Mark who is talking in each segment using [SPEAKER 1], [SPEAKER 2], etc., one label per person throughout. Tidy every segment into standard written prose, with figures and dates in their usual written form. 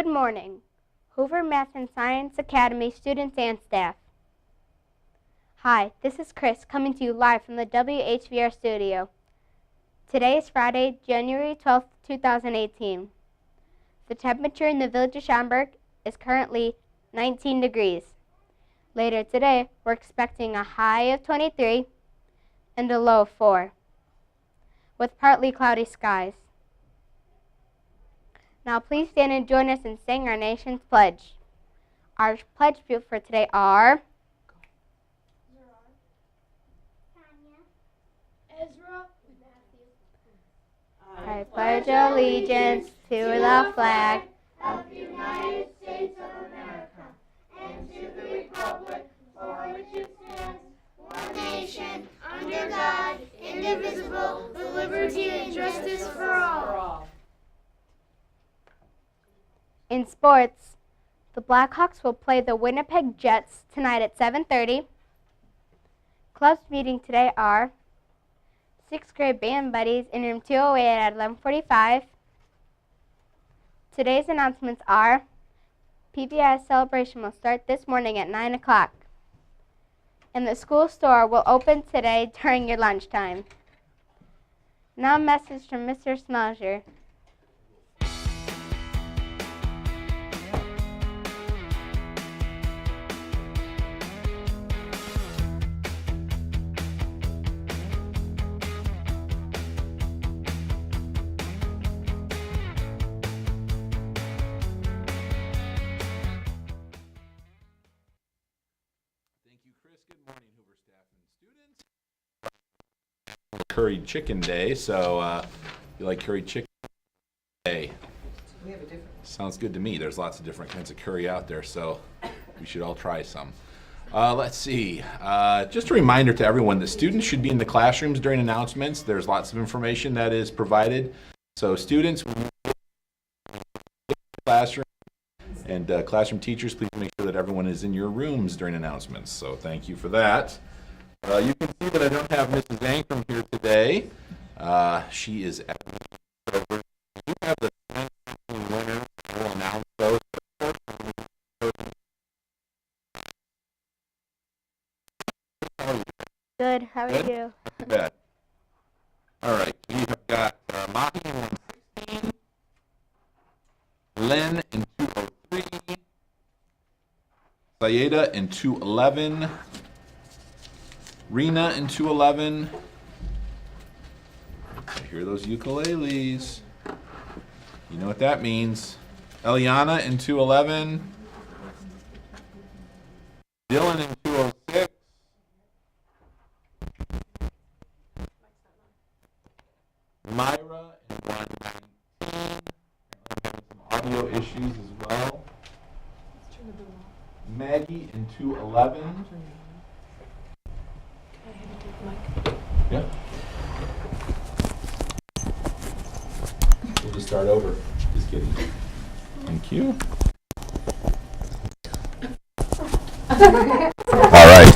[SPEAKER 1] Good morning, Hoover Math and Science Academy students and staff. Hi, this is Chris coming to you live from the WHVR studio. Today is Friday, January 12th, 2018. The temperature in the village of Schaumburg is currently 19 degrees. Later today, we're expecting a high of 23 and a low of 4, with partly cloudy skies. Now please stand and join us in saying our nation's pledge. Our pledge people for today are
[SPEAKER 2] Ezra, Matthew.
[SPEAKER 1] I pledge allegiance to the flag
[SPEAKER 2] of the United States of America and to the republic for which it stands, one nation, under God, indivisible, with liberty and justice for all.
[SPEAKER 1] In sports, the Blackhawks will play the Winnipeg Jets tonight at 7:30. Clubs meeting today are 6th grade band buddies in room 208 at 11:45. Today's announcements are PBS celebration will start this morning at 9 o'clock. And the school store will open today during your lunchtime. Now a message from Mr. Smelger.
[SPEAKER 3] Good morning, Hoover staff and students. Curried chicken day, so you like curried chicken day?
[SPEAKER 4] We have a different.
[SPEAKER 3] Sounds good to me. There's lots of different kinds of curry out there, so we should all try some. Let's see. Just a reminder to everyone, the students should be in the classrooms during announcements. There's lots of information that is provided. So students, when you get in the classroom, and classroom teachers, please make sure that everyone is in your rooms during announcements. So thank you for that. You can see that I don't have Mrs. Ankrum here today. She is at the program. You have the 2019 winner. We'll announce those.
[SPEAKER 1] Good, how are
[SPEAKER 3] Good?
[SPEAKER 1] you?
[SPEAKER 3] Not bad. All right, we have got Mahi in 116, Lynn in 203, Sayeda in 211, Rena in 211. I hear those ukuleles. You know what that means. Eliana in 211, Dylan in 206, Myra in 119. Some audio issues as well. Maggie in 211. Yeah. We'll just start over. Just kidding. Thank you. All right.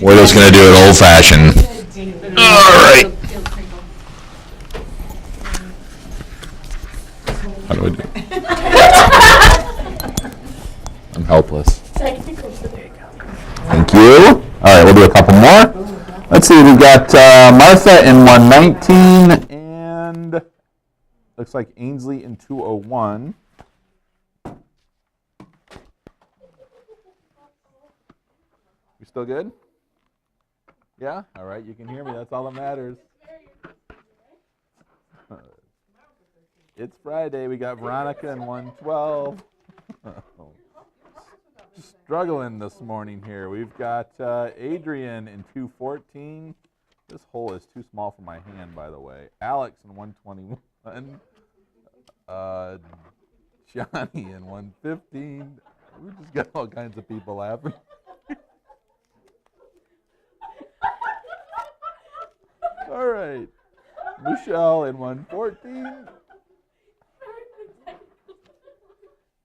[SPEAKER 3] We're just going to do it old-fashioned. All right. How do I do it? I'm helpless. Thank you. All right, we'll do a couple more. Let's see, we've got Martha in 119 and looks like Ainsley in 201. You still good? Yeah? All right, you can hear me. That's all that matters. It's Friday. We got Veronica in 112. Struggling this morning here. We've got Adrian in 214. This hole is too small for my hand, by the way. Alex in 121. Johnny in 115. We just got all kinds of people laughing. All right. Michelle in 114.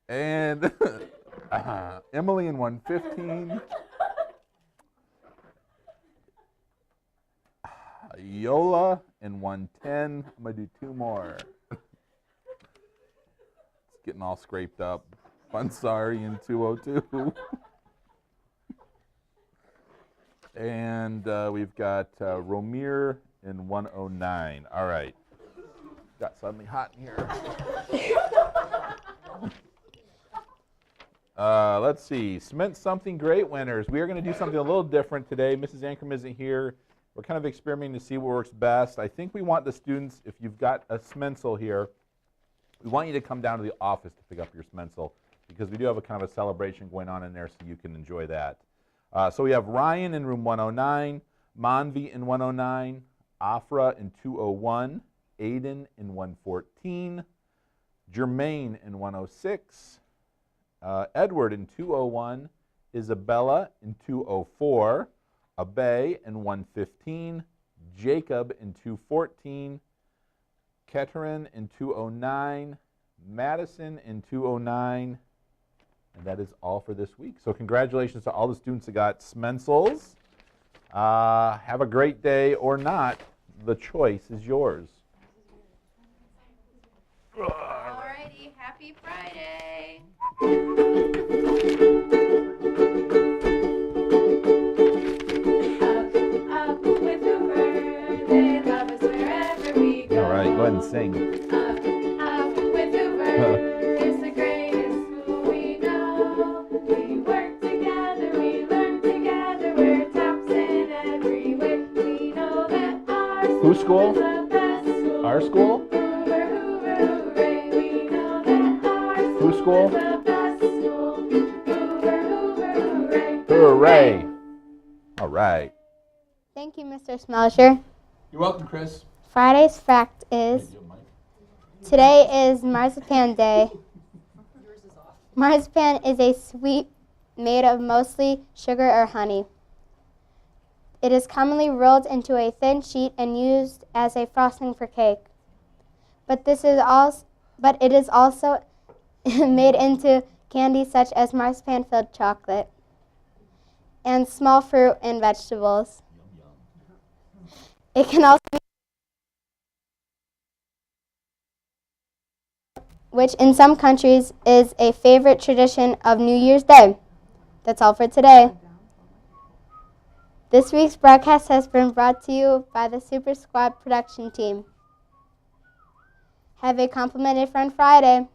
[SPEAKER 3] And Emily in 115. Yola in 110. I'm going to do two more. getting all scraped up. Bansari in 202. And we've got Romir in 109. All right. Got suddenly hot in here. Let's see. Cement Something Great winners. We are going to do something a little different today. Mrs. Ankrum isn't here. We're kind of experimenting to see what works best. I think we want the students, if you've got a Smensel here, we want you to come down to the office to pick up your Smensel because we do have a kind of a celebration going on in there so you can enjoy that. So we have Ryan in room 109, Manvi in 109, Afra in 201, Aiden in 114, Jermaine in 106, Edward in 201, Isabella in 204, Abay in 115, Jacob in 214, Keterin in 209, Madison in 209, and that is all for this week. So congratulations to all the students that got Smensels. Have a great day or not. The choice is yours.
[SPEAKER 4] Alrighty, happy Friday. Up with Hoover, they love us wherever we go.
[SPEAKER 3] All right, go ahead and sing.
[SPEAKER 4] Up with Hoover, it's the greatest school we know. We work together, we learn together, we're tops in every way. We know that our
[SPEAKER 3] Whose school?
[SPEAKER 4] is the best school.
[SPEAKER 3] Our school?
[SPEAKER 4] Hoover, Hoover, hooray, we know that our
[SPEAKER 3] Whose school?
[SPEAKER 4] is the best school. Hoover, Hoover, hooray.
[SPEAKER 3] Hooray! All right.
[SPEAKER 1] Thank you, Mr. Smelcher.
[SPEAKER 3] You're welcome, Chris.
[SPEAKER 1] Friday's fact is today is Marzipan Day. Marzipan is a sweet made of mostly sugar or honey. It is commonly rolled into a thin sheet and used as a frosting for cake. But it is also made into candy such as marzipan-filled chocolate and small fruit and vegetables. It can also be which in some countries is a favorite tradition of New Year's Day. That's all for today. This week's broadcast has been brought to you by the Super Squad production team. Have a complimented Friend Friday.